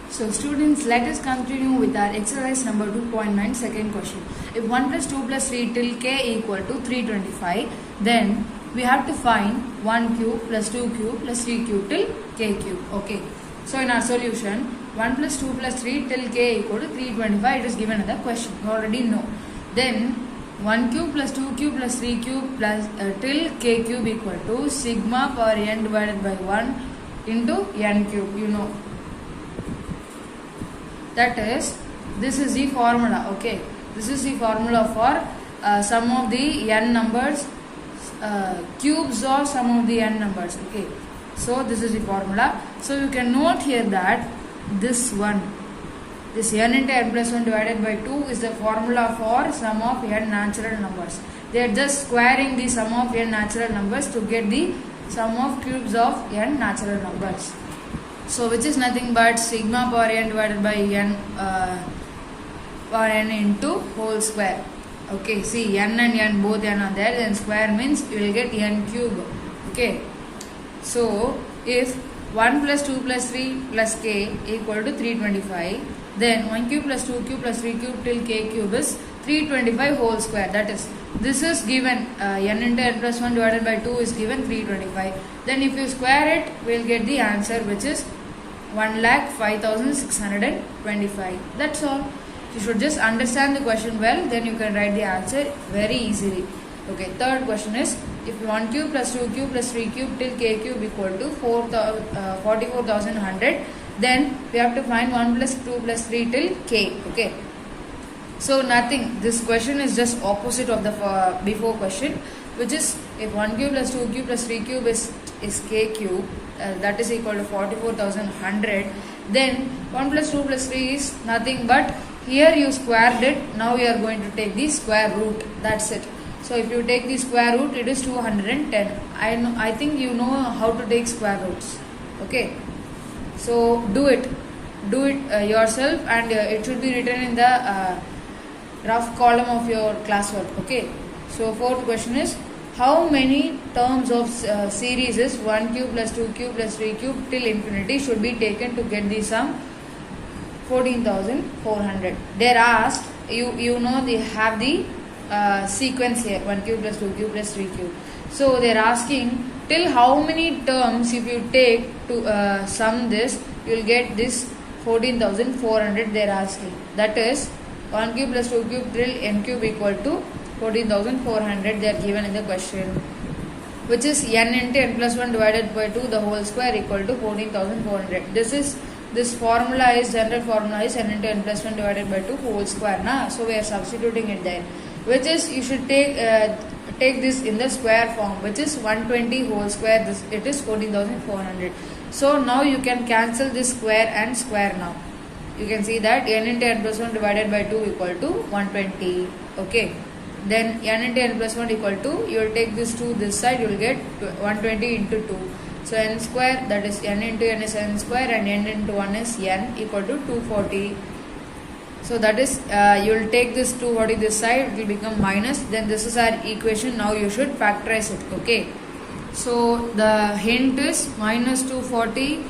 So students, let us continue with our exercise number 2.9 second question. If 1 plus 2 plus 3 till k equal to 325, then we have to find 1 cube plus 2 cube plus 3 cube till k cube. Okay. So in our solution, 1 plus 2 plus 3 till k equal to 325, it is given in the question. You already know. Then 1 cube plus 2 cube plus 3 cube plus till k cube equal to sigma power n divided by 1 into n cube. You know. That is, this is the formula. Okay, this is the formula for sum of the n numbers, cubes or sum of the n numbers. Okay, so this is the formula. So you can note here that this one, this n into n plus 1 divided by 2 is the formula for sum of n natural numbers. They are just squaring the sum of n natural numbers to get the sum of cubes of n natural numbers. So which is nothing but sigma power n divided by n power n into whole square. Okay, see n and n both n are there, then square means you will get n cube. Okay, so if 1 plus 2 plus 3 plus k equal to 325, then 1 cube plus 2 cube plus 3 cube till k cube is 325 whole square. That is, this is given n into n plus 1 divided by 2 is given 325. Then if you square it, we will get the answer, which is 1,05,625. That's all. You should just understand the question well, then you can write the answer very easily. Okay, third question is, if 1 cube plus 2 cube plus 3 cube till k cube equal to 44,100, then we have to find 1 plus 2 plus 3 till k. Okay. So nothing, this question is just opposite of the before question, which is if 1 cube plus 2 cube plus 3 cube is k cube, that is equal to 44,100, then 1 plus 2 plus 3 is nothing but, here you squared it, now you are going to take the square root, that's it. So if you take the square root, it is 210. I think you know how to take square roots. Okay, so do it yourself, and it should be written in the rough column of your classwork. Okay, so fourth question is, how many terms of series is 1 cube plus 2 cube plus 3 cube till infinity should be taken to get the sum 14,400. They are asked, you know they have the sequence here, 1 cube plus 2 cube plus 3 cube. So they are asking till how many terms if you take to sum this, you will get this 14,400 they are asking. That is 1 cube plus 2 cube till n cube equal to 14,400 they are given in the question, which is n into n plus 1 divided by 2 the whole square equal to 14,400. This formula is, general formula is n into n plus 1 divided by 2 whole square na, so we are substituting it there, which is you should take this in the square form, which is 120 whole square, this it is 14,400. So now you can cancel this square and square now. You can see that n into n plus 1 divided by 2 equal to 120. Okay, then n into n plus 1 equal to, you will take this 2 this side, you will get 120 into 2. So n square, that is n into n is n square, and n into 1 is n equal to 240. So that is, you will take this 240 this side, it will become minus. Then this is our equation. Now you should factorize it. Okay, so the hint is minus 240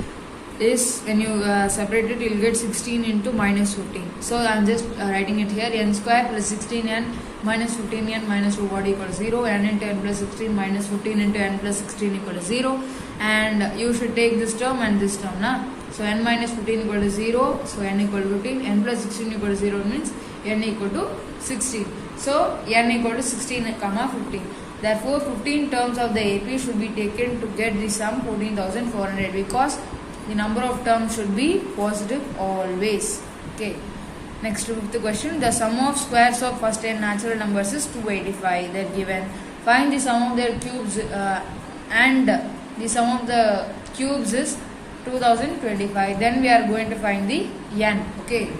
is, when you separate it, you will get 16 into minus 15. So I am just writing it here, n square plus 16n minus 15n minus 240 equal to 0, n into n plus 16 minus 15 into n plus 16 equal to 0, and you should take this term and this term na. So n minus 15 equal to 0, so n equal to 15, n plus 16 equal to 0 means n equal to 16. So n equal to 16 comma 15. Therefore 15 terms of the AP should be taken to get the sum 14,400, because the number of terms should be positive always. Okay. Next to the question, the sum of squares of first n natural numbers is 285. They are given. Find the sum of their cubes, and the sum of the cubes is 2025. Then we are going to find the n. Okay.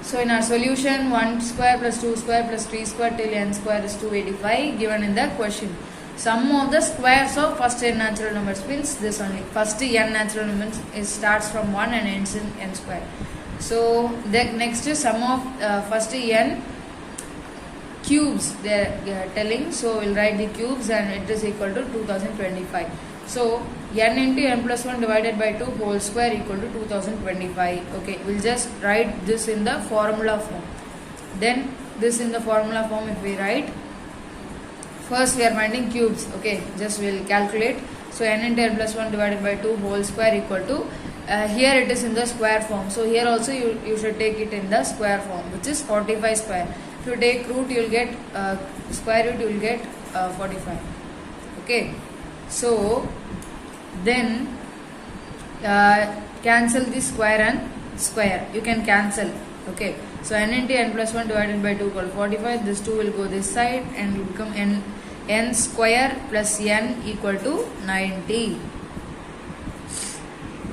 So in our solution, 1 square plus 2 square plus 3 square till n square is 285 given in the question. Sum of the squares of first n natural numbers means this only. First n natural numbers starts from 1 and ends in n square. So the next is sum of first n cubes they are telling. So we'll write the cubes, and it is equal to 2025. So n into n plus 1 divided by 2 whole square equal to 2025. Okay, we'll just write this in the formula form. Then this in the formula form, if we write, first we are finding cubes. Okay, just we'll calculate. So n into n plus 1 divided by 2 whole square equal to, here it is in the square form. So here also you should take it in the square form, which is 45 square. If you take root, you will get square root, you will get 45. Okay, so then cancel the square and square. You can cancel. Okay, so n into n plus 1 divided by 2 equal 45. This 2 will go this side and will become n square plus n equal to 90.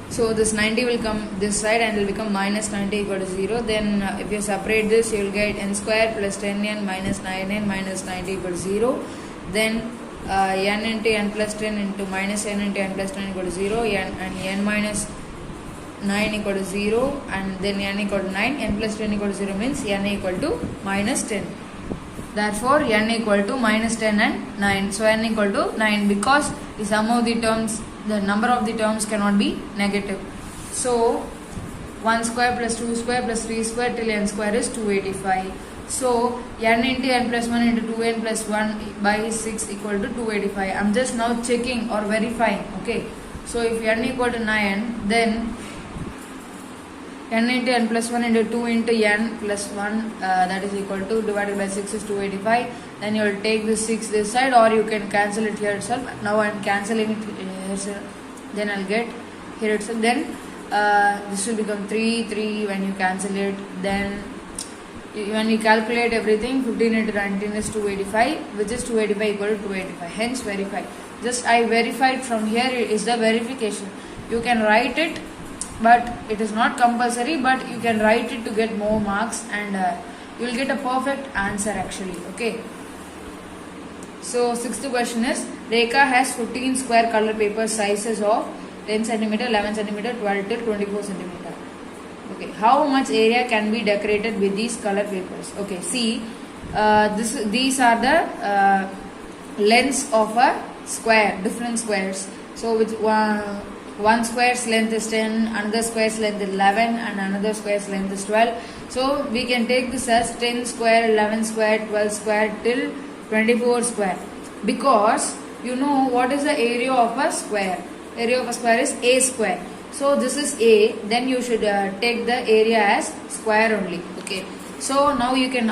So this 90 will come this side and will become minus 90 equal to 0. Then if you separate this, you will get n square plus 10n minus 9n minus 90 equal to 0. Then n into n plus 10 into minus n into n plus 10 equal to 0. N minus 9 equal to 0, and then n equal to 9. N plus 10 equal to 0 means n equal to minus 10. Therefore n equal to minus 10 and 9. So n equal to 9, because the sum of the terms, the number of the terms cannot be negative. So 1 square plus 2 square plus 3 square till n square is 285. So n into n plus 1 into 2n plus 1 by 6 equal to 285. I am just now checking or verifying. Okay, so if n equal to 9, then n into n plus 1 into 2 into n plus 1, that is equal to, divided by 6 is 285. Then you will take the 6 this side, or you can cancel it here itself. Now I am cancelling it here, then I will get here itself. Then this will become 3 when you cancel it. Then when you calculate everything, 15 into 19 is 285, which is 285 equal to 285. Hence verify. Just I verified from here is the verification. You can write it, but it is not compulsory, but you can write it to get more marks, and you will get a perfect answer actually. Okay, so sixth question is, Rekha has 15 square color paper sizes of 10 cm, 11 cm, 12 till 24 cm. Okay, how much area can be decorated with these color papers? Okay, see, these are the lengths of a square, different squares. So which one square's length is 10, another square's length is 11, and another square's length is 12. So we can take this as 10 square, 11 square, 12 square till 24 square, because you know what is the area of a square. Area of a square is a square. So this is a, then you should take the area as square only. Okay, so now you can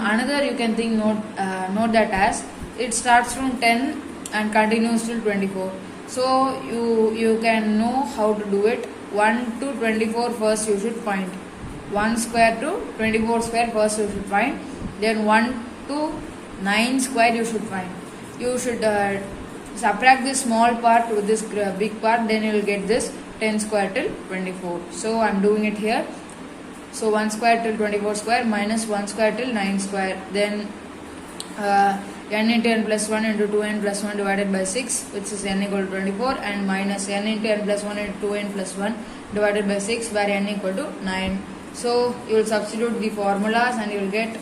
think note that as it starts from 10 and continues till 24. So you can know how to do it. 1 to 24 first you should find. 1 square to 24 square first you should find. Then 1 to 9 square you should find. You should subtract this small part with this big part, then you will get this 10 square till 24. So I am doing it here. So 1 square till 24 square minus 1 square till 9 square. Then n into n plus 1 into 2n plus 1 divided by 6, which is n equal to 24, and minus n into n plus 1 into 2n plus 1 divided by 6, where n equal to 9. So you will substitute the formulas and you will get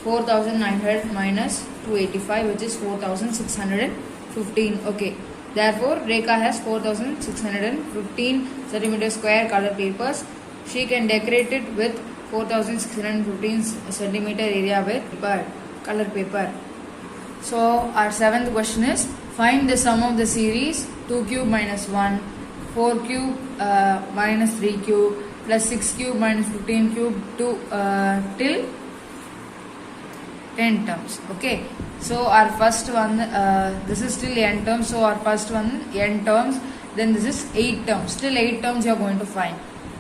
4900 minus 285, which is 4615. Okay, therefore Rekha has 4615 centimeter square color papers. She can decorate it with 4615 centimeter area with color paper. So our seventh question is, find the sum of the series 2 cube minus 1, 4 cube minus 3 cube plus 6 cube minus 15 cube to till 10 terms. Okay, so our first one, this is still n terms, so our first one n terms, then this is 8 terms, still 8 terms you are going to find.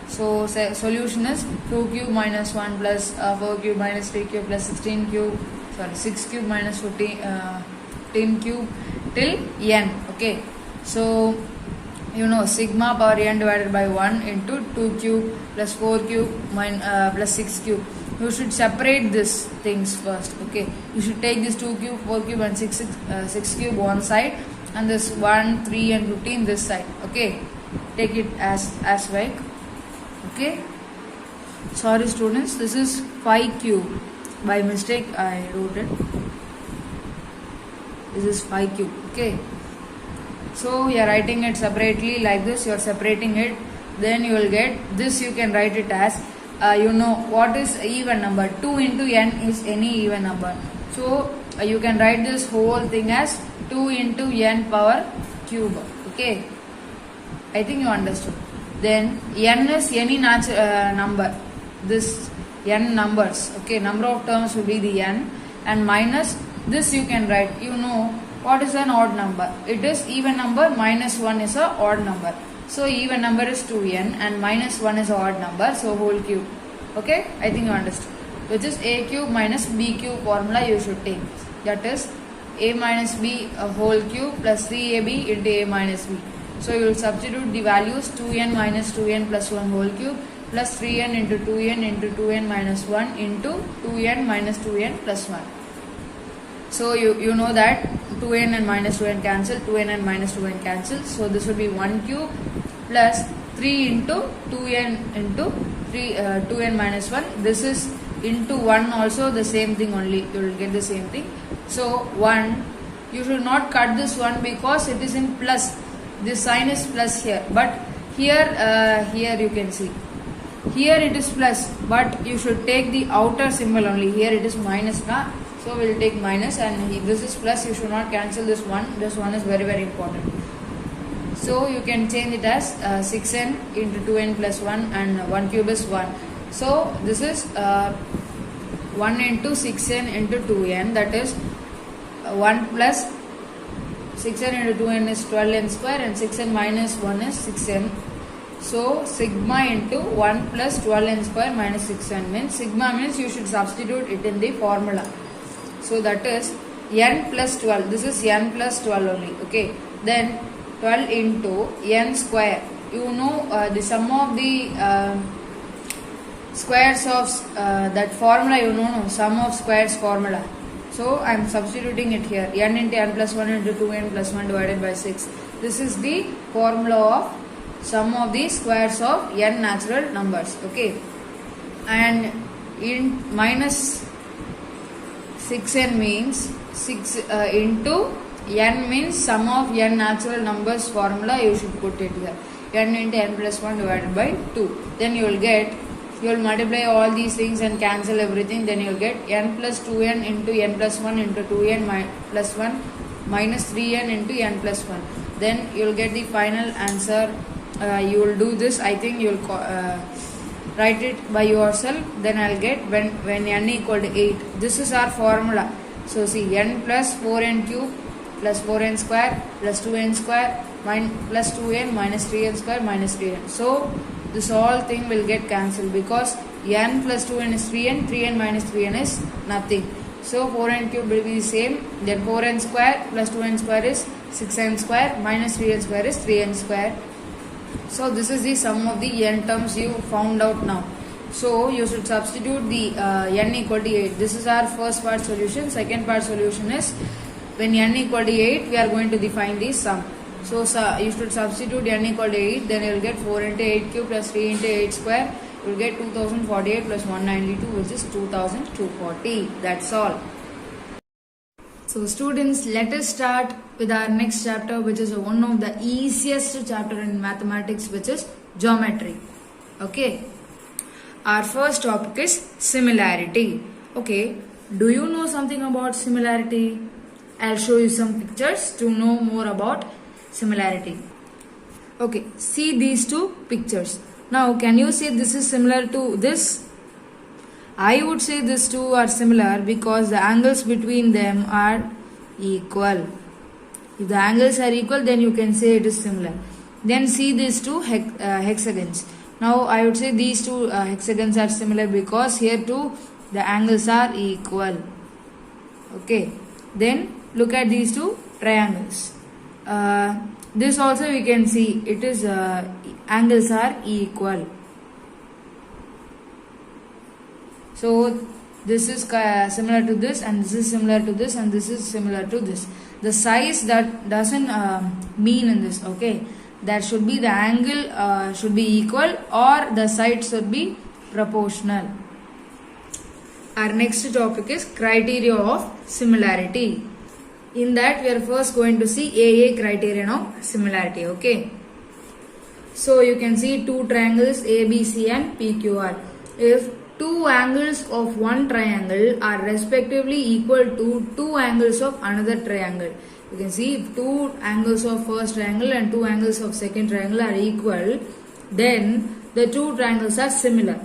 So solution is 2 cube minus 1 plus 4 cube minus 3 cube plus 6 cube minus 15 cube till n. Okay, so you know sigma power n divided by 1 into 2 cube plus 4 cube plus 6 cube. You should separate these things first. Okay, you should take this 2 cube, 4 cube and 6 cube one side, and this 1, 3 and 15 this side. Okay, take it as like. Okay, sorry students, this is 5 cube. By mistake I wrote it. This is 5 cube. Okay, So you are writing it separately like this. You are separating it. Then you will get this. You can write it as what is even number. 2 into n is any even number. So you can write this whole thing as 2 into n power cube. Okay. I think you understood. Then n is any natural number. This n numbers. Okay. Number of terms will be the n, and minus this you can write. What is an odd number? It is even number, minus 1 is a odd number. So even number is 2n and minus 1 is a odd number, so whole cube. Okay, I think you understood. Which is a cube minus b cube formula you should take. That is a minus b a whole cube plus 3ab into a minus b. So you will substitute the values 2n minus 2n plus 1 whole cube plus 3n into 2n into 2n minus 1 into 2n minus 2n plus 1. So you know that 2n and minus 2n cancel, 2n and minus 2n cancel. So this will be 1 cube plus 3 into 2n into 2n minus 1. This is into 1 also the same thing only. You will get the same thing. So 1, you should not cut this 1 because it is in plus. This sign is plus here. But here you can see. Here it is plus, but you should take the outer symbol only. Here it is minus now. So we will take minus, and this is plus. You should not cancel this 1. This 1 is very, very important. So you can change it as 6n into 2n plus 1, and 1 cube is 1. So this is 1 into 6n into 2n, that is 1 plus 6n into 2n is 12n square, and 6n minus 1 is 6n. So sigma into 1 plus 12n square minus 6n means, sigma means you should substitute it in the formula. So that is n plus 12. This is n plus 12 only. Okay. Then 12 into n square. The sum of the squares of that formula, sum of squares formula. So I am substituting it here. N into n plus 1 into 2n plus 1 divided by 6. This is the formula of sum of the squares of n natural numbers. Okay. And in minus 6n means 6 into n means sum of n natural numbers formula. You should put it here. N into n plus 1 divided by 2. Then you will multiply all these things and cancel everything. Then you will get n plus 2n into n plus 1 into 2n plus 1 minus 3n into n plus 1. Then you will get the final answer. You will do this. I think you will write it by yourself. Then I will get when n equal to 8. This is our formula. So see, n plus 4n cube plus 4n square plus 2n square plus 2n minus 3n square minus 3n. So this whole thing will get cancelled because n plus 2n is 3n, 3n minus 3n is nothing. So 4n cube will be the same. Then 4n square plus 2n square is 6n square minus 3n square is 3n square. So this is the sum of the n terms you found out now. So you should substitute the n equal to 8. This is our first part solution. Second part solution is when n equal to 8, we are going to define the sum. So you should substitute n equal to 8. Then you will get 4 into 8 cube plus 3 into 8 square. You will get 2048 plus 192, which is 2240. That's all. So students, let us start with our next chapter, which is one of the easiest chapter in mathematics, which is geometry. Okay. Our first topic is similarity. Okay. Do you know something about similarity? I'll show you some pictures to know more about similarity. Okay. See these two pictures. Now, can you say this is similar to this? I would say these two are similar because the angles between them are equal. If the angles are equal, then you can say it is similar. Then see these two hexagons. Now I would say these two hexagons are similar because here too the angles are equal. Okay. Then look at these two triangles. This also we can see it is angles are equal. So this is similar to this, and this is similar to this, and this is similar to this. The size that doesn't mean in this. Okay, that should be the angle should be equal or the sides should be proportional. Our next topic is criteria of similarity. In that, we are first going to see AA criterion of similarity. Okay. So you can see two triangles ABC and PQR. If two angles of one triangle are respectively equal to two angles of another triangle. You can see if two angles of first triangle and two angles of second triangle are equal, then the two triangles are similar,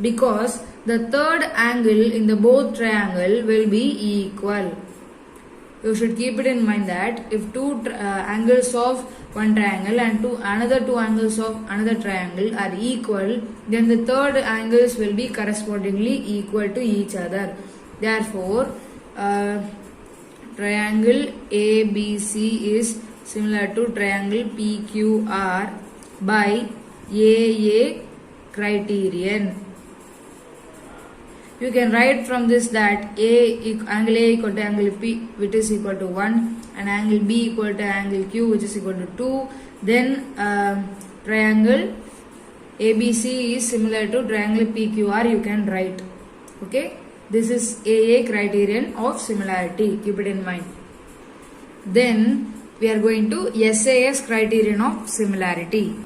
because the third angle in the both triangle will be equal. You should keep it in mind that if two angles of one triangle and another two angles of another triangle are equal, then the third angles will be correspondingly equal to each other. Therefore, triangle ABC is similar to triangle PQR by AA criterion. You can write from this that angle A equal to angle P, which is equal to 1, and angle B equal to angle Q, which is equal to 2. Then triangle ABC is similar to triangle PQR, you can write. Okay, this is AA criterion of similarity, keep it in mind. Then we are going to SAS criterion of similarity.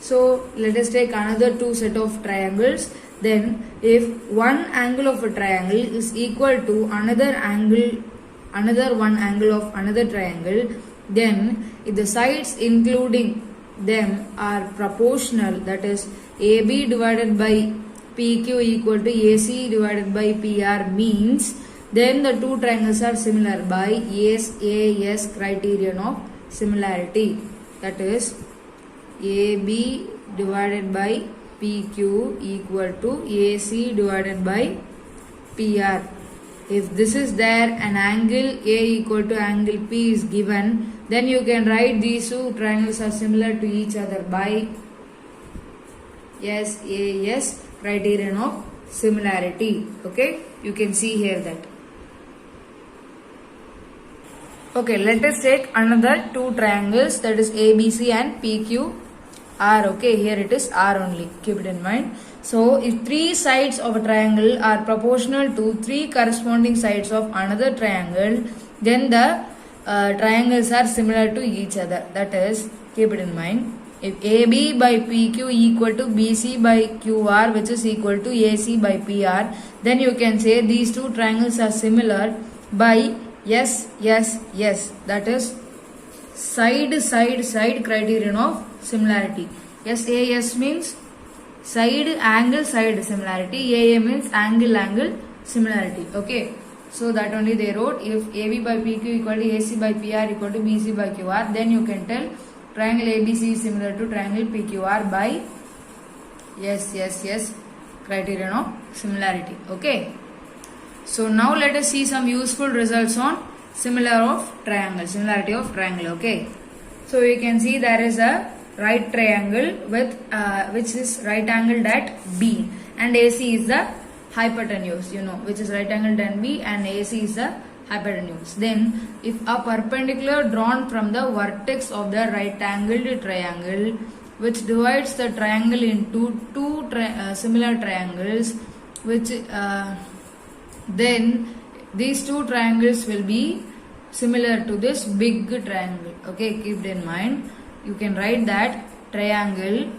So let us take another two set of triangles. Then if one angle of a triangle is equal to another one angle of another triangle, then if the sides including them are proportional, that is AB divided by PQ equal to AC divided by PR, means then the two triangles are similar by SAS criterion of similarity, that is AB divided by PQ equal to AC divided by PR. If this is there, an angle A equal to angle P is given, then you can write these two triangles are similar to each other by SAS criterion of similarity. Okay, you can see here that. Okay, let us take another two triangles, that is ABC and PQ. R. Okay, here it is R only, keep it in mind. So if three sides of a triangle are proportional to three corresponding sides of another triangle, then the triangles are similar to each other, that is, keep it in mind. If AB by PQ equal to BC by QR, which is equal to AC by PR, then you can say these two triangles are similar by SSS, that is side criterion of similarity. SAS means side similarity, AA means angle similarity. Okay, so that only they wrote. If AB by PQ equal to AC by PR equal to BC by QR, then you can tell triangle ABC is similar to triangle PQR by SSS criterion of similarity. Okay, so now let us see some useful results on similarity of triangle. Okay, so you can see there is a right triangle with which is right angled at B, and AC is the hypotenuse, which is right angled at B, and AC is the hypotenuse. Then if a perpendicular drawn from the vertex of the right angled triangle, which divides the triangle into two similar triangles, which then these two triangles will be similar to this big triangle. Okay, keep it in mind. You can write that triangle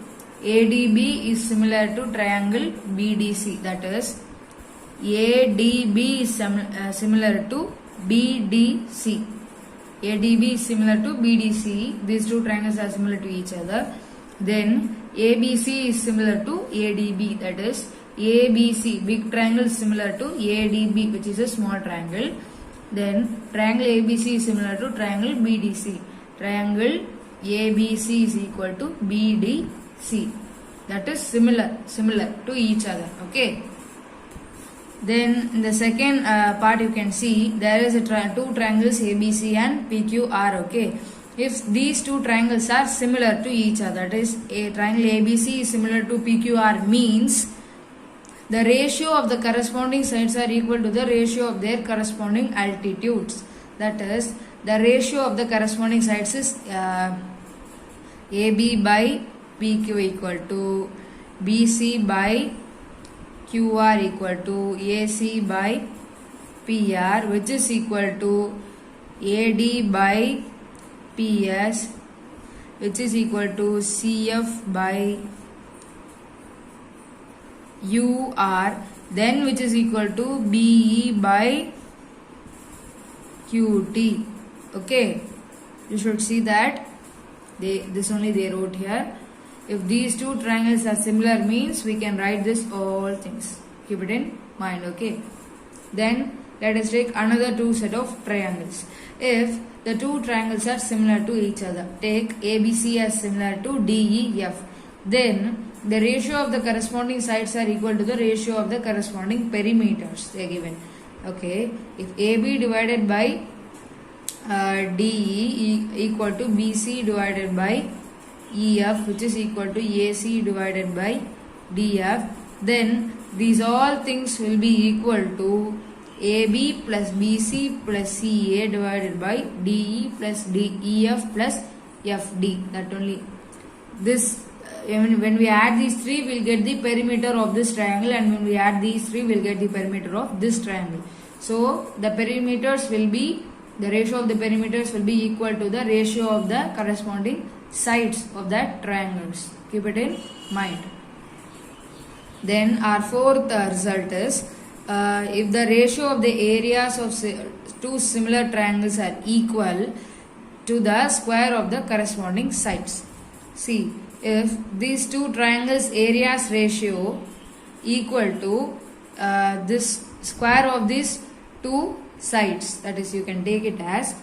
ADB is similar to triangle BDC, that is ADB is similar to BDC. ADB is similar to BDC. These two triangles are similar to each other. Then ABC is similar to ADB, that is ABC, big triangle, is similar to ADB, which is a small triangle. Then triangle ABC is similar to triangle BDC. Triangle ABC is equal to BDC, that is similar to each other. Okay. Then in the second part you can see there is a two triangles ABC and PQR. Okay, if these two triangles are similar to each other, that is a triangle ABC is similar to PQR, means the ratio of the corresponding sides are equal to the ratio of their corresponding altitudes. That is, the ratio of the corresponding sides is AB by PQ equal to BC by QR equal to AC by PR, which is equal to AD by PS, which is equal to CF by UR, then which is equal to BE by QT. Okay, you should see that this only they wrote here. If these two triangles are similar means we can write this all things. Keep it in mind. Okay, then let us take another two set of triangles. If the two triangles are similar to each other, take ABC as similar to DEF, then the ratio of the corresponding sides are equal to the ratio of the corresponding perimeters they are given. Okay, if AB divided by DE equal to BC divided by EF, which is equal to AC divided by DF, then these all things will be equal to AB plus BC plus CA divided by DE plus DEF plus FD. That only. This, when we add these three, we'll get the perimeter of this triangle, and when we add these three, we'll get the perimeter of this triangle. So the perimeters will be, the ratio of the perimeters will be equal to the ratio of the corresponding sides of that triangles. Keep it in mind. Then our fourth result is, if the ratio of the areas of two similar triangles are equal to the square of the corresponding sides. See, if these two triangles areas ratio equal to this square of these two sides, that is, you can take it as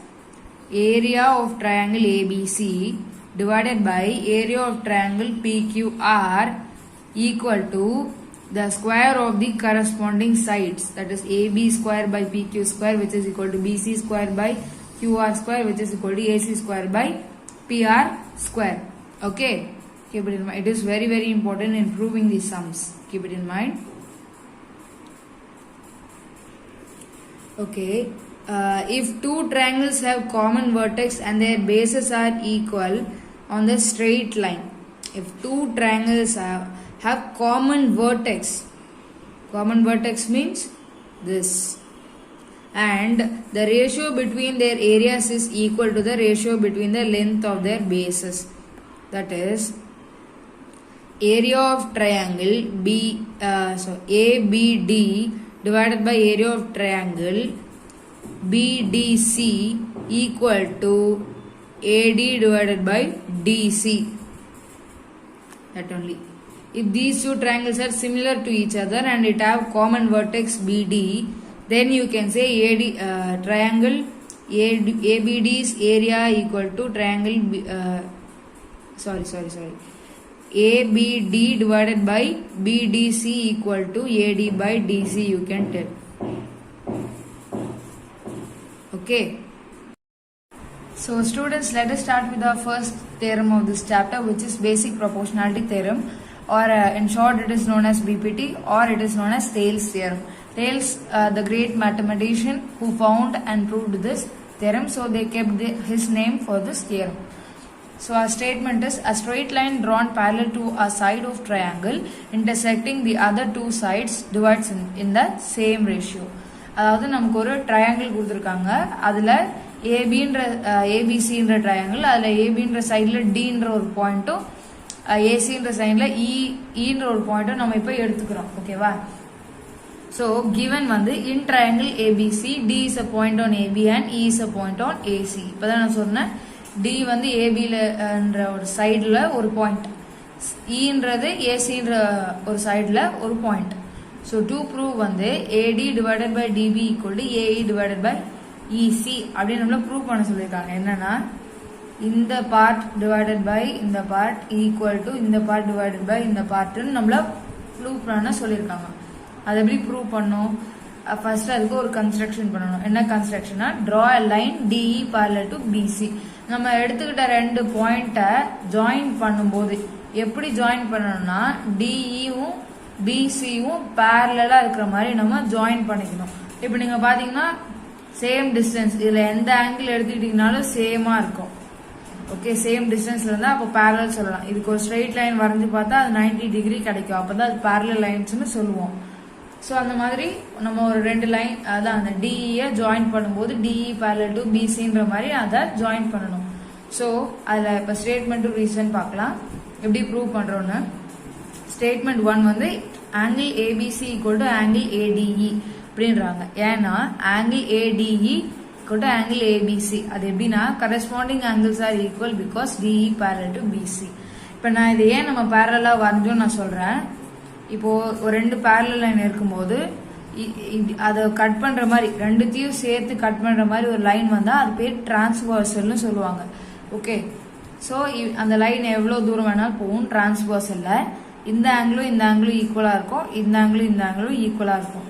area of triangle ABC divided by area of triangle PQR equal to the square of the corresponding sides, that is AB square by PQ square, which is equal to BC square by QR square, which is equal to AC square by PR square. Okay, keep it in mind. It is very, very important in proving these sums. Keep it in mind. Okay, if two triangles have common vertex and their bases are equal on the straight line, if two triangles have common vertex means this, and the ratio between their areas is equal to the ratio between the length of their bases, that is area of triangle ABD divided by area of triangle BDC equal to AD divided by DC. That only. If these two triangles are similar to each other and it have common vertex BD, then you can say triangle ABD's area equal to triangle ABD divided by BDC equal to AD by DC, you can tell. Okay. So students, let us start with the first theorem of this chapter, which is basic proportionality theorem, or in short it is known as BPT, or it is known as Thales theorem. Thales, the great mathematician who found and proved this theorem, so they kept his name for this theorem. So our statement is, a straight line drawn parallel to a side of triangle intersecting the other two sides divides in the same ratio. அதாவது நமக்கு ஒரு triangle கொடுத்துருக்காங்க, அதில் ஏபிசின்ற triangle, அதில் ஏபின்ற சைடில் டின்ற ஒரு பாயிண்ட்டும் ஏசின்ற சைடில் இன்ற ஒரு பாயிண்ட்டும் நம்ம இப்போ எடுத்துக்கிறோம். ஓகேவா? ஸோ கிவன் வந்து in triangle ABC, D is a point on AB and E is a point on AC. இப்போ தான் நான் சொன்னேன், டி வந்து ஏபின்ற ஒரு சைடில் ஒரு பாயிண்ட், இன்றது ஏசின்ற ஒரு சைடில் ஒரு பாயிண்ட். ஸோ டு ப்ரூவ் வந்து AD divided by DB equal to AE divided by EC அப்படின்னு நம்மள ப்ரூவ் பண்ண சொல்லியிருக்காங்க. என்னன்னா, இந்த பார்ட் டிவைடட் பை இந்த பார்ட் ஈக்குவல் டு இந்த பார்ட் டிவைடட் பை இந்த பார்ட்னு நம்மள ப்ரூவ் பண்ண சொல்லியிருக்காங்க. அதை எப்படி ப்ரூவ் பண்ணோம்? ஃபர்ஸ்ட் அதுக்கு ஒரு கன்ஸ்ட்ரக்ஷன் பண்ணணும். என்ன கன்ஸ்ட்ரக்ஷனா, draw a line DE parallel to BC. நம்ம எடுத்துக்கிட்ட ரெண்டு பாயிண்ட்டை ஜாயின் பண்ணும்போது எப்படி ஜாயின் பண்ணணும்னா, டிஇயும் பிசியும் பேரலா இருக்கிற மாதிரி நம்ம ஜாயின் பண்ணிக்கணும். இப்போ நீங்க பாத்தீங்கன்னா சேம் டிஸ்டன்ஸ், இதுல எந்த ஆங்கிள் எடுத்துக்கிட்டீங்கனாலும் சேமா இருக்கும். ஓகே, சேம் டிஸ்டன்ஸ்ல இருந்தா அப்போ பேரலல் சொல்லலாம். இதுக்கு ஒரு ஸ்ட்ரெயிட் லைன் வரைஞ்சு பார்த்தா அது 90 டிகிரி கிடைக்கும், அப்பதான் அது பேரலல் லைன்ஸ்னு சொல்லுவோம். ஸோ அந்த மாதிரி நம்ம ஒரு 2 லைன் அதான் அந்த டிஇயை ஜாயின் பண்ணும்போது டிஇ parallel to பிசின்ற மாதிரி அதை ஜாயின் பண்ணணும். ஸோ அதில் இப்போ ஸ்டேட்மெண்ட் டு ரீசன் பார்க்கலாம் எப்படி ப்ரூவ் பண்ணுறோன்னு. ஸ்டேட்மெண்ட் 1 வந்து angle ABC equal to angle ADE அப்படின்றாங்க. ஏன்னா angle ADE equal to angle ABC அது எப்படின்னா corresponding angles are equal because DE parallel to BC. இப்போ நான் இதை ஏன் நம்ம பேரலாக வரைஞ்சோன்னு நான் சொல்கிறேன். இப்போ ஒரு 2 பேரலல் லைன் இருக்கும்போது அதை கட் பண்ற மாதிரி ரெண்டுத்தையும் சேர்த்து கட் பண்ற மாதிரி ஒரு லைன் வந்தா அது பேர் டிரான்ஸ்வர்சல்னு சொல்லுவாங்க. ஓகே, ஸோ அந்த லைன் எவ்வளோ தூரம் வேணாலும் போகும். டிரான்ஸ்வர்சல்ல இந்த ஆங்கிளும் இந்த ஆங்கிளும் ஈக்குவலா இருக்கும், இந்த ஆங்கிளும் இந்த ஆங்கிளும் ஈக்குவலா இருக்கும்.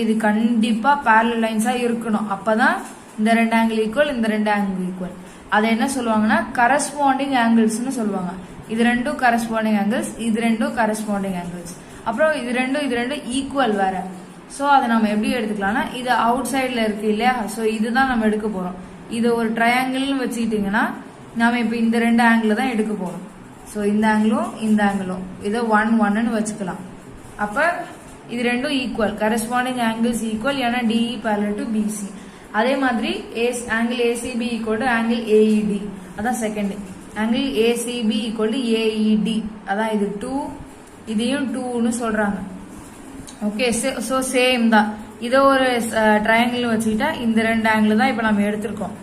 இது கண்டிப்பா பேரலல் லைன்ஸா இருக்கணும். அப்பதான் இந்த 2 ஆங்கிள் ஈக்குவல், இந்த 2 ஆங்கிள் ஈக்குவல். அதை என்ன சொல்லுவாங்கன்னா கரஸ்பாண்டிங் ஆங்கிள்ஸ்னு சொல்லுவாங்க. இது 2 கரஸ்பாண்டிங் ஆங்கிள்ஸ், இது 2 கரஸ்பாண்டிங் ஆங்கிள்ஸ். அப்புறம் இது 2 ஈக்குவல் வேற. ஸோ அதை நம்ம எப்படி எடுத்துக்கலாம்னா இது அவுட் சைட்ல இருக்கு இல்லையா, ஸோ இதுதான் நம்ம எடுக்க போறோம். இது ஒரு ட்ரையாங்கிள்னு வச்சுக்கிட்டீங்கன்னா நாம இப்போ இந்த 2 ஆங்கிள் தான் எடுக்க போறோம். ஸோ இந்த ஆங்கிளும் இந்த ஆங்கிளும் இதை 1 1ன்னு வச்சுக்கலாம். அப்ப இது 2 ஈக்குவல், கரஸ்பாண்டிங் ஆங்கிள்ஸ் ஈக்குவல், ஏன்னா டிஇ parallel to பிசி. அதே மாதிரி angle ACB equal to angle AED, அதான் second. Angle ACB equal to AED, அதான் இது 2, இதையும் 2ன்னு சொல்றாங்க. ஓகே, ஸோ சேம் தான். இதை ஒரு ட்ரையாங்கிள் வச்சுக்கிட்டா இந்த 2 ஆங்கிள் தான் இப்போ நம்ம எடுத்திருக்கோம்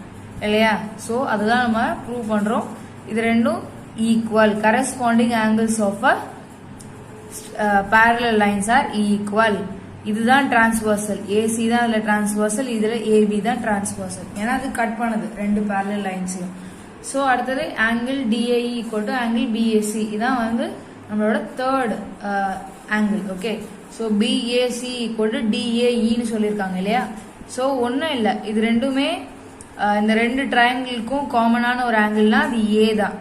இல்லையா. ஸோ அதுதான் நம்ம ப்ரூவ் பண்றோம். இது 2 equal, corresponding angles of parallel lines are equal. இதுதான் டிரான்ஸ்வர்சல். ஏசி தான் அதுல டிரான்ஸ்வர்சல், இதுல ஏபி தான் டிரான்ஸ்வர்சல். ஏன்னா அது கட் பண்ணுது 2 parallel லைன்ஸையும். ஸோ அடுத்தது angle DAE equal to angle BAC, இதான் வந்து நம்மளோட third angle. Okay, so BAC equal to டிஏஇன்னு சொல்லியிருக்காங்க இல்லையா. ஸோ ஒன்றும் இல்லை, இது ரெண்டுமே இந்த 2 ட்ரையாங்கிளுக்கும் காமனான ஒரு ஆங்கிள்னா அது ஏ தான்.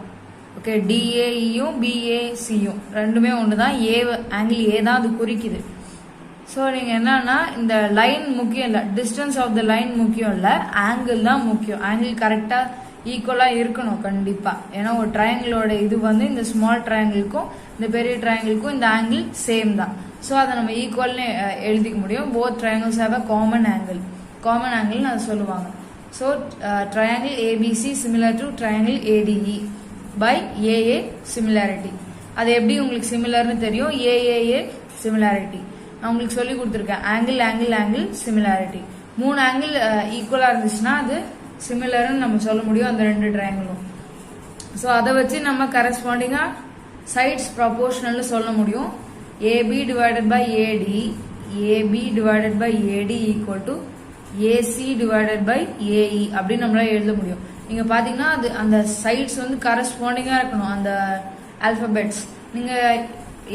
ஓகே, டிஏஇயும் பிஏசியும் ரெண்டுமே ஒன்று தான். ஆங்கிள் ஏ தான் அது குறிக்குது. ஸோ நீங்கள் என்னன்னா இந்த லைன் முக்கியம் இல்லை, டிஸ்டன்ஸ் ஆஃப் த லைன் முக்கியம் இல்லை, ஆங்கிள் தான் முக்கியம். ஆங்கிள் கரெக்டாக ஈக்குவலாக இருக்கணும் கண்டிப்பாக. ஏன்னா ஒரு ட்ரையாங்கிளோட இது வந்து இந்த ஸ்மால் ட்ரையாங்கிளுக்கும் இந்த பெரிய ட்ரையாங்கிளுக்கும் இந்த ஆங்கிள் சேம் தான். ஸோ அதை நம்ம ஈக்குவல்னு எழுதிக்க முடியும். Both triangles have a common ஆங்கிள்னு அதை சொல்லுவாங்க. So triangle ABC similar to triangle ADE by AA similarity. அது எப்படி உங்களுக்கு சிமிலர்னு தெரியும், ஏஏஏ சிமிலாரிட்டி நான் உங்களுக்கு சொல்லி கொடுத்துருக்கேன். Angle similarity. 3 ஆங்கிள் ஈக்குவலா இருந்துச்சுன்னா அது சிமிலர்னு நம்ம சொல்ல முடியும் அந்த 2 ட்ரையாங்கிளும். ஸோ அதை வச்சு நம்ம கரஸ்பாண்டிங்கா சைட்ஸ் ப்ரொபோர்ஷனல்னு சொல்ல முடியும். AB divided by AD, AB divided by AD equal to AC divided by AE அப்படின்னு நம்மளால எழுத முடியும். நீங்க பாத்தீங்கன்னா அது அந்த சைட்ஸ் வந்து கரஸ்பாண்டிங்கா இருக்கணும் அந்த ஆல்பபெட்ஸ். நீங்க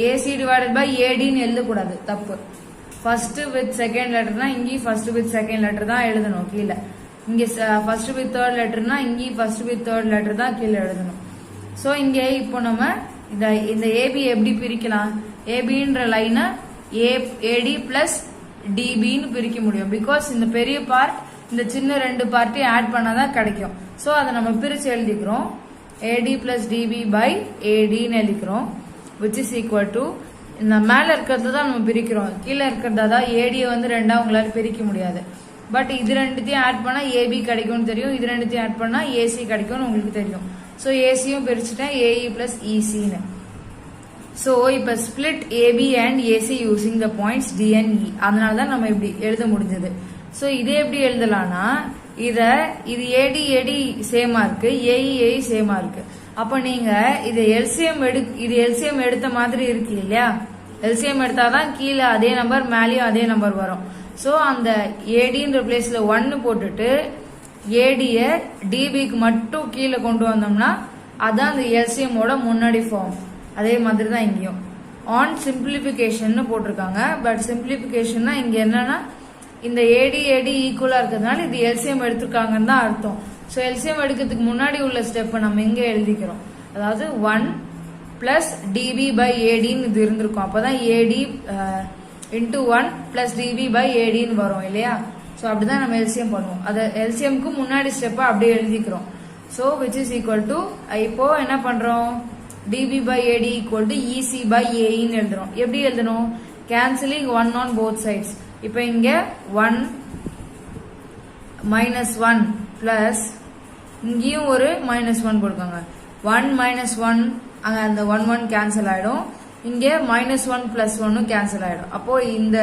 ஏசி டிவைடட் பை ஏடின்னு எழுதக்கூடாது, தப்பு. ஃபர்ஸ்ட் வித் செகண்ட் லெட்டர்னா இங்கேயும் ஃபர்ஸ்ட் வித் செகண்ட் லெட்டர் தான் எழுதணும் கீழே. இங்க ஃபர்ஸ்ட் வித் தேர்ட் லெட்டர்னா இங்கேயும் ஃபர்ஸ்ட் வித் தேர்ட் லெட்டர் தான் கீழே எழுதணும். ஸோ இங்க இப்போ நம்ம இந்த ஏபி எப்படி பிரிக்கலாம், ஏபின்ற லைனை ஏடி பிளஸ் டிபின்னு பிரிக்க முடியும். பிகாஸ் இந்த பெரிய பார்ட் இந்த சின்ன 2 பார்ட்டையும் ஆட் பண்ணாதான் கிடைக்கும். ஸோ அதை நம்ம பிரிச்சு எழுதிக்கிறோம். ஏடி பிளஸ் டிபி பை ஏடின்னு எழுதிக்கிறோம். which is equal to இந்த மேல இருக்கிறது தான் நம்ம பிரிக்கிறோம், கீழே இருக்கிறதா தான் ஏடியை வந்து 2ஆ உங்களால பிரிக்க முடியாது. பட் இது 2த்தையும் ஆட் பண்ணா ஏபி கிடைக்கும்னு தெரியும், இது 2த்தையும் ஆட் பண்ணா ஏசி கிடைக்கும்னு உங்களுக்கு தெரியும். ஸோ ஏசியும் பிரிச்சுட்டேன் ஏஇ பிளஸ் இசின்னு. ஸோ இப்போ split AB and AC using the points D and E, அதனால தான் நம்ம இப்படி எழுத முடிஞ்சது. ஸோ இதே எப்படி எழுதலாம்னா இது ஏடி சேமா இருக்கு, ஏஇ சேமா இருக்கு. அப்ப நீங்க இது எல்சிஎம் எடுத்த மாதிரி இருக்கு இல்லையா. எல்சிஎம் எடுத்தாதான் கீழே அதே நம்பர் மேலேயும் அதே நம்பர் வரும். ஸோ அந்த ஏடின்ற பிளேஸ்ல 1 போட்டுட்டு ஏடிய டிபிக்கு மட்டும் கீழே கொண்டு வந்தோம்னா அதான் அந்த எல்சிஎம்மோட முன்னாடி ஃபார்ம். அதே மாதிரி தான் இங்கேயும் ஆன் சிம்பிளிபிகேஷன் போட்டிருக்காங்க. பட் சிம்பிளிபிகேஷன்னா இங்க என்னன்னா இந்த ஏடி ஈக்குவலா இருக்கிறதுனால இது எல்சிஎம் எடுத்திருக்காங்கன்னு தான் அர்த்தம். ஸோ எல்சிஎம் எடுக்கிறதுக்கு முன்னாடி உள்ள ஸ்டெப்பை நம்ம இங்கே எழுதிக்கிறோம். அதாவது 1 பிளஸ் டிபி பை ஏடின்னு இது இருந்திருக்கும். அப்பதான் ஏடி இன்டூ 1 பிளஸ் டிபி பை ஏடின்னு வரும் இல்லையா. ஸோ அப்படிதான் நம்ம எல்சிஎம் பண்ணுவோம். அதை எல்சிஎம்க்கு முன்னாடி ஸ்டெப்பை அப்படியே எழுதிக்கிறோம். So which is equal to இப்போ என்ன பண்றோம், DB by AD equal to EC by ஏஇன்னு எழுதுறோம். எப்படி எழுதணும், cancelling 1 on both sides. இப்போ இங்க 1 -1 plus இங்கேயும் ஒரு -1 போடுங்க. 1 -1 அங்க அந்த 1 கேன்சல் ஆயிடும். இங்க -1 plus 1 கேன்சல் ஆயிடும். அப்போ இந்த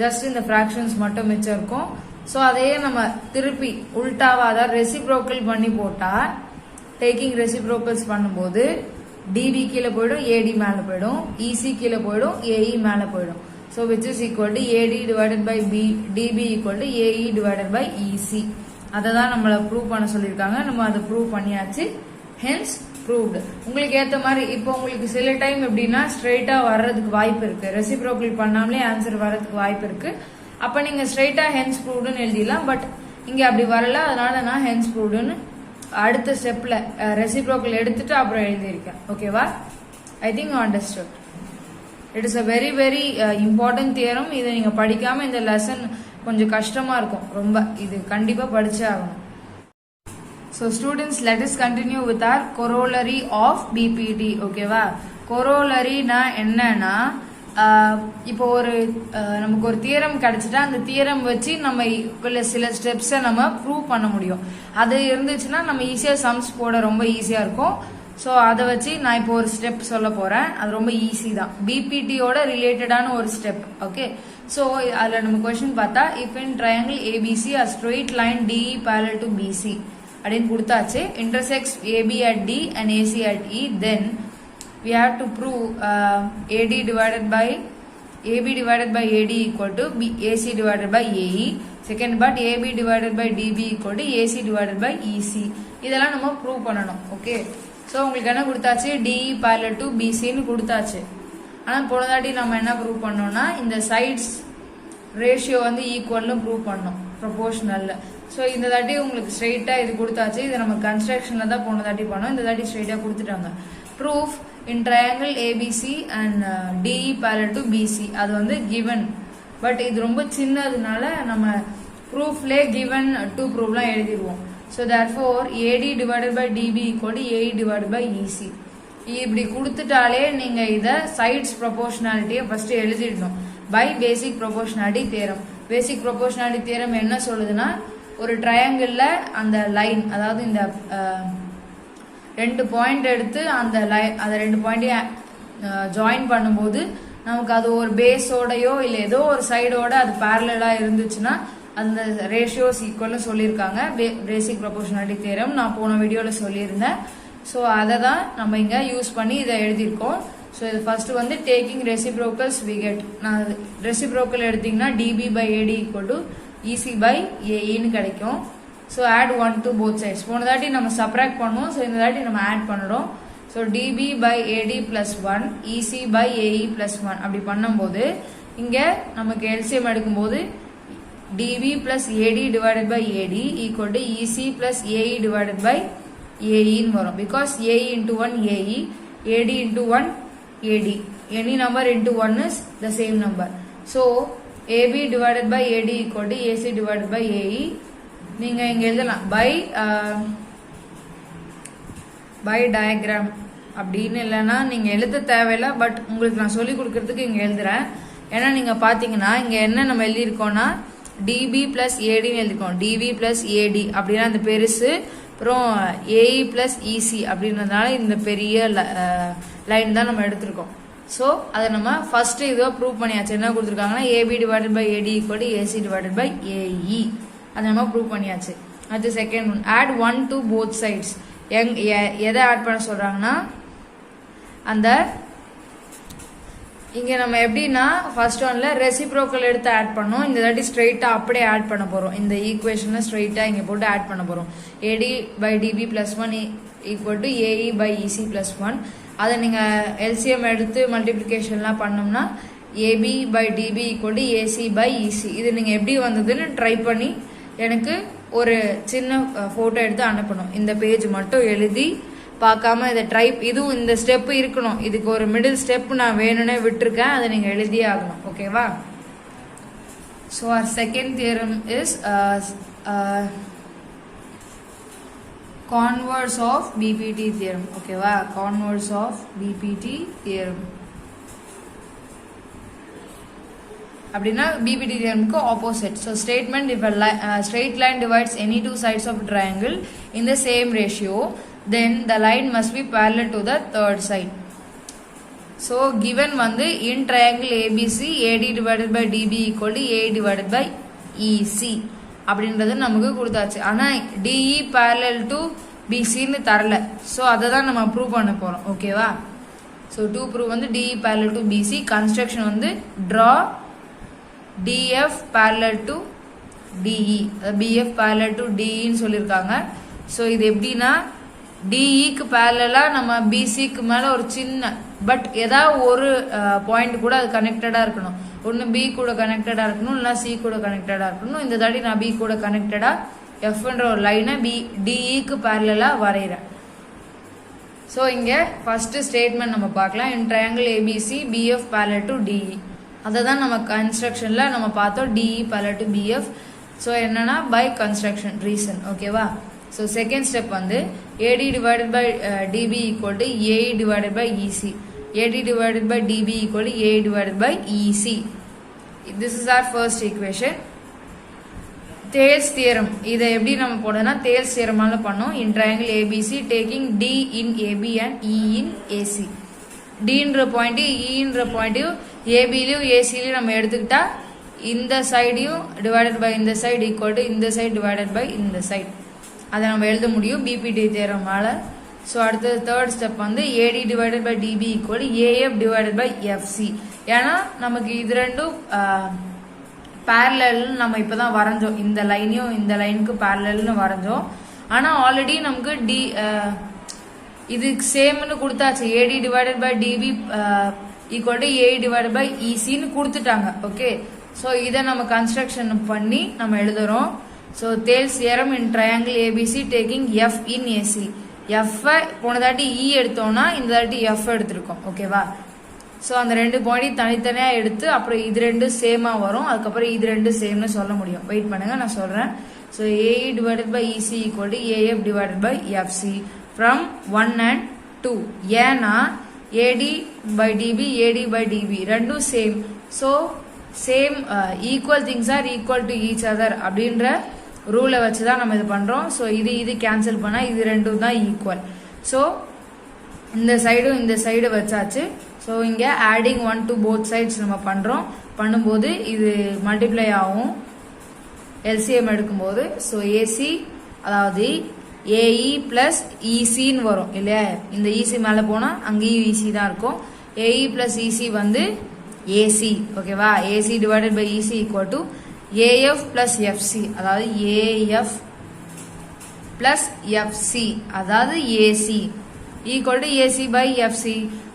ஜஸ்ட் இந்த ஃபிராக்ஷன்ஸ் மட்டும் மிச்சம் இருக்கும். ஸோ அதையே நம்ம திருப்பி உல்டாவா அதாவது ரெசிப்ரோக்கல் பண்ணி போட்டா டேக்கிங் ரெசிப்ரோக்கல்ஸ் பண்ணும்போது டிபி கீழே போயிடும், ஏடி மேலே போயிடும், இசி கீழே போயிடும், ஏஇ மேலே போயிடும். So which is equal to AD divided by B DB equal to AE divided by EC. அதை தான் நம்மளை ப்ரூவ் பண்ண சொல்லியிருக்காங்க. நம்ம அதை ப்ரூவ் பண்ணியாச்சு. Hence proved. உங்களுக்கு ஏற்ற மாதிரி இப்போ உங்களுக்கு சில டைம் எப்படின்னா ஸ்ட்ரெயிட்டா வர்றதுக்கு வாய்ப்பு இருக்கு, ரெசிப்ரோக்கல் பண்ணாமலே ஆன்சர் வர்றதுக்கு வாய்ப்பு இருக்கு. அப்ப நீங்க ஸ்ட்ரெயிட்டா ஹென்ஸ் ப்ரூவ்டுன்னு எழுதிடலாம். பட் இங்க அப்படி வரல, அதனால நான் ஹென்ஸ் ப்ரூவ்டுன்னு அடுத்த ஸ்டெப்ல ரெசிப்ரோக்கல் எடுத்துட்டு அப்புறம் எழுதியிருக்கேன். ஓகேவா? I think understood. It is a very very important theorem. இதை நீங்க படிக்காம இந்த லெசன் கொஞ்சம் கஷ்டமா இருக்கும் ரொம்ப. இது கண்டிப்பா படிச்சே ஆகணும். So students, let us continue with our corollary of BPT. ஓகேவா? corollary na என்னன்னா இப்போ ஒரு நமக்கு ஒரு தியரம் கிடைச்சிட்டா அந்த தியரம் வச்சு நம்ம சில ஸ்டெப்ஸை நம்ம ப்ரூவ் பண்ண முடியும். அது இருந்துச்சுன்னா நம்ம ஈஸியா சம்ஸ் போட ரொம்ப ஈஸியா இருக்கும். ஸோ அதை வச்சு நான் இப்போ ஒரு ஸ்டெப் சொல்ல போறேன். அது ரொம்ப ஈஸி தான், பிபிடியோட ரிலேட்டடான ஒரு ஸ்டெப். ஓகே, ஸோ அதில் நம்ம கொஸ்டின் பார்த்தா if in triangle ABC a straight line DE parallel to BC அப்படின்னு கொடுத்தாச்சு. Intersects AB at D and AC at E, then we have to prove AD divided by AB divided by AD equal to AC divided by AE. Second part AB divided by DB equal to AC divided by EC. இதெல்லாம் நம்ம prove பண்ணணும். Okay, so உங்களுக்கு என்ன கொடுத்தாச்சு? DE parallel to BC ன்னு கொடுத்தாச்சு. ஆனால் போனதாட்டி நம்ம என்ன ப்ரூவ் பண்ணோம்னா இந்த சைட்ஸ் ரேஷியோ வந்து ஈக்குவல்னு ப்ரூவ் பண்ணோம் ப்ரொபோர்ஷனல்ல. ஸோ இந்த தாட்டி உங்களுக்கு ஸ்ட்ரெயிட்டா இது கொடுத்தாச்சு. இதை நம்ம கன்ஸ்ட்ரக்ஷன்ல தான் போன தாட்டி பண்ணோம். இந்த தாட்டி ஸ்ட்ரெயிட்டா கொடுத்துட்டாங்க. Proof in triangle ABC and DE parallel to BC அது வந்து given. பட் இது ரொம்ப சின்னதுனால நம்ம ப்ரூஃப்லே given to ப்ரூவ்லாம் எழுதிடுவோம். So therefore AD divided by DB equal to AE divided by EC. இப்படி கொடுத்துட்டாலே நீங்க இதை சைட்ஸ் ப்ரொபோர்ஷனாலிட்டியை ஃபர்ஸ்ட் எழுதிடணும் by basic proportionality theorem. Basic proportionality theorem என்ன சொல்லுதுன்னா ஒரு ட்ரையாங்கிள்ல அந்த லைன் அதாவது இந்த ரெண்டு பாயிண்ட் எடுத்து அந்த அதை ரெண்டு பாயிண்டையும் ஜாயின் பண்ணும்போது நமக்கு அது ஒரு பேஸோடையோ இல்லை ஏதோ ஒரு சைடோட அது பேரலா இருந்துச்சுன்னா அந்த ரேஷியோஸ் ஈக்குவல்னு சொல்லியிருக்காங்க. பேசிக் ப்ரொபோர்ஷனாலிட்டி தியரம் நான் போன வீடியோவில் சொல்லியிருந்தேன். ஸோ அதை தான் நம்ம இங்கே யூஸ் பண்ணி இதை எழுதியிருக்கோம். ஸோ இது ஃபர்ஸ்ட் வந்து டேக்கிங் ரெசிப்ரோக்கல்ஸ் வி கெட். நான் ரெசிப்ரோக்கல் எடுத்தீங்கன்னா DB by AD equal to EC by ஏஇன்னு கிடைக்கும். So add 1 to both sides. போன தாட்டி நம்ம சப்ராக்ட் பண்ணுவோம். ஸோ இந்த தாட்டி நம்ம ஆட் பண்ணுறோம். So DB by AD plus 1 EC by AE plus 1 அப்படி பண்ணும்போது இங்கே நமக்கு எல்சிஎம் எடுக்கும்போது DB plus AD divided by AD equal to EC plus AE divided by ஏஇன்னு வரும். Because AE into 1 AE, AD into 1 AD, any number into 1 is the same number. So AB divided by AD equal to AC divided by AE. நீங்க இங்க எழுதலாம் by diagram அப்படின்னு இல்லைன்னா நீங்க எழுத தேவையில்லை. பட் உங்களுக்கு நான் சொல்லி கொடுக்கறதுக்கு இங்க எழுதுறேன். ஏன்னா நீங்க பாத்தீங்கன்னா இங்க என்ன நம்ம எழுதியிருக்கோம்னா டிபி பிளஸ் ஏடின்னு எழுதிருக்கோம். டிவி பிளஸ் ஏடி அப்படின்னா அந்த பெருசு, அப்புறம் ஏஇ பிளஸ் இசி அப்படின்றதுனால இந்த பெரிய லைன் தான் நம்ம எடுத்திருக்கோம். ஸோ அதை நம்ம ஃபர்ஸ்ட் இதுவா ப்ரூவ் பண்ணியாச்சு. என்ன கொடுத்துருக்காங்கன்னா AB divided by AD equal to AC divided by AE. அதை நம்ம ப்ரூவ் பண்ணியாச்சு. அது second one, add 1 to both sides. எதை ஆட் பண்ண சொல்றாங்கன்னா அந்த இங்க நம்ம எப்படின்னா ஃபர்ஸ்ட் ஒன்ல ரெசிப்ரோக்கல் எடுத்து ஆட் பண்ணோம். இந்த தாட்டி ஸ்ட்ரெயிட்டா அப்படியே ஆட் பண்ண போறோம். இந்த ஈக்குவேஷன்ல ஸ்ட்ரெயிட்டா இங்க போட்டு ஆட் பண்ண போறோம். AD by DB plus 1 equal to AE by EC plus 1. அதை நீங்க எல்சிஎம் எடுத்து மல்டிபிளிகேஷன்லாம் பண்ணோம்னா AB by DB equal to AC by EC. இது நீங்க எப்படி வந்ததுன்னு ட்ரை பண்ணி எனக்கு ஒரு சின்ன போட்டோ எடுத்து அனுப்பணும். இந்த பேஜ் மட்டும் எழுதி பார்க்காம இதை இதுவும் இந்த ஸ்டெப் இருக்கணும். இதுக்கு ஒரு மிடில் ஸ்டெப் நான் வேணும்னே விட்டுருக்கேன். அதை நீங்க எழுதியே ஆகணும். ஓகேவா? So our second theorem is converse of BPT theorem. ஓகேவா? converse of BPT theorem. அப்படின்னா பிபிடி தியரம்க்கு opposite. So statement if a straight line divides any two sides of a triangle in the same ratio, then the line must be parallel to the third side. So given வந்து in triangle ABC AD divided by DB equal to A divided by EC அப்படின்றது நமக்கு கொடுத்தாச்சு. ஆனால் DE parallel to BCன்னு தரல. So அதை தான் நம்ம prove பண்ண போகிறோம். ஓகேவா? ஸோ டு ப்ரூவ் வந்து DE parallel to BC, construction வந்து draw DF parallel to DE, BF parallel to DEன்னு சொல்லியிருக்காங்க. ஸோ இது எப்படின்னா டிஇக்கு பேரலாக நம்ம பிசிக்கு மேலே ஒரு சின்ன பட் ஏதாவது ஒரு பாயிண்ட் கூட அது கனெக்டடாக இருக்கணும். ஒன்று பி கூட கனெக்டடாக இருக்கணும், இல்லைனா சி கூட கனெக்டடாக இருக்கணும். இந்த தாடி நான் பி கூட கனெக்டடாக எஃப்ன்ற ஒரு லைனை டிஇக்கு பேரலாக வரைகிறேன். ஸோ இங்கே ஃபஸ்ட்டு ஸ்டேட்மெண்ட் நம்ம பார்க்கலாம். இன் triangle ABC PF parallel to DE, அதை தான் நம்ம கன்ஸ்ட்ரக்ஷனில் நம்ம பார்த்தோம். DE parallel to PF. So என்னன்னா பை கன்ஸ்ட்ரக்ஷன் ரீசன். ஓகேவா? ஸோ செகண்ட் ஸ்டெப் வந்து AD divided by DB equal to AE divided by EC. AD divided by DB equal to AE divided by EC. This is our first equation. Thales theorem. இதை எப்படி நம்ம போடனா Thales theorem ஆல பண்ணோம். In triangle ABC taking D in AB and E in AC. D ன்ற point E ன்ற point AB லயும் AC லயும் நம்ம எடுத்துக்கிட்டா இந்த சைடையும் divided by இந்த சைடு equal to இந்த சைடு divided by இந்த சைடு, அதை நம்ம எழுத முடியும் பிபிடி தியரமால. ஸோ அடுத்தது தேர்ட் ஸ்டெப் வந்து AD divided by DB equal AF divided by FC. ஏன்னா நமக்கு இது ரெண்டும் பேரலல்னு நம்ம இப்போ தான் வரைஞ்சோம். இந்த லைனையும் இந்த லைனுக்கு பேரலல்னு வரைஞ்சோம். ஆனால் ஆல்ரெடி நமக்கு இது சேம்னு கொடுத்தாச்சு. AD divided by DB equal to AE divided by இசின்னு கொடுத்துட்டாங்க. ஓகே, ஸோ இதை நம்ம கன்ஸ்ட்ரக்ஷன் பண்ணி நம்ம எழுதுறோம். So Thales theorem in triangle ABC taking F in AC. F போன தாட்டி E எடுத்தோம்னா இந்த தாட்டி F எடுத்திருக்கோம். ஓகேவா? ஸோ அந்த ரெண்டு பாயிண்ட் தனித்தனியாக எடுத்து அப்புறம் இது ரெண்டு சேமாக வரும். அதுக்கப்புறம் இது ரெண்டு சேம்னு சொல்ல முடியும். வெயிட் பண்ணுங்க, நான் சொல்கிறேன். So AE divided by EC equal to AF divided by FC from 1 and 2. ஏன்னா AD by DB AD by DB ரெண்டும் same. So same equal things are equal to each other அப்படின்ற ரூலை வச்சு தான் நம்ம இது பண்ணுறோம். ஸோ இது கேன்சல் பண்ணால் இது ரெண்டும் தான் ஈக்குவல். ஸோ இந்த சைடும் இந்த சைடு வச்சாச்சு. ஸோ இங்கே ஆடிங் 1 to both sides நம்ம பண்ணுறோம். பண்ணும்போது இது மல்டிப்ளை ஆகும் எல்சிஎம் எடுக்கும்போது. ஸோ ஏசி அதாவது ஏஇ பிளஸ் இசின்னு வரும் இல்லையா? இந்த இசி மேலே போனால் அங்கேயும் இசி தான் இருக்கும். ஏஇ பிளஸ் இசி வந்து ஏசி. ஓகேவா? AC divided by EC equal to AF plus FC, அதாவது AF plus FC, அதாவது AC equal to AC by FC.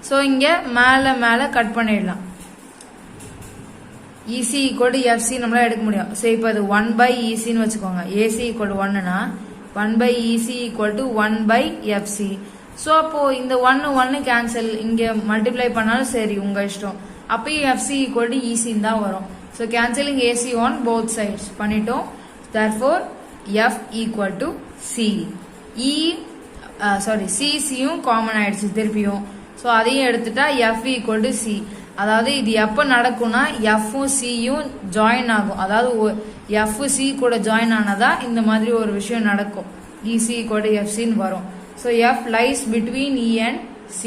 So இங்கே மேலே கட் பண்ணிடலாம். EC equal to FC நம்மளால எடுக்க முடியும். ஸோ இப்போ அது 1 by ECன்னு வச்சுக்கோங்க. AC equal to 1னா 1 by EC equal to 1 by FC. So அப்போ இந்த 1 கேன்சல், இங்கே மல்டிப்ளை பண்ணாலும் சரி உங்கள் இஷ்டம். அப்பயும் FC equal to ECன்னு தான் வரும். So cancelling AC on both sides பண்ணிட்டோம். Therefore F equal to C. CCயும் காமன் ஆயிடுச்சு திருப்பியும். ஸோ அதையும் எடுத்துட்டா F equal to C. அதாவது இது எப்போ நடக்கும்னா Fவும் Cயும் ஜாயின் ஆகும். அதாவது F C கூட ஜாயின் ஆனதா இந்த மாதிரி ஒரு விஷயம் நடக்கும். EC equal to FCன்னு வரும். So F lies between E and C.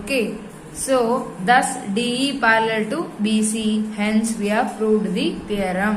Okay. So, thus DE parallel to BC, hence we have proved the theorem.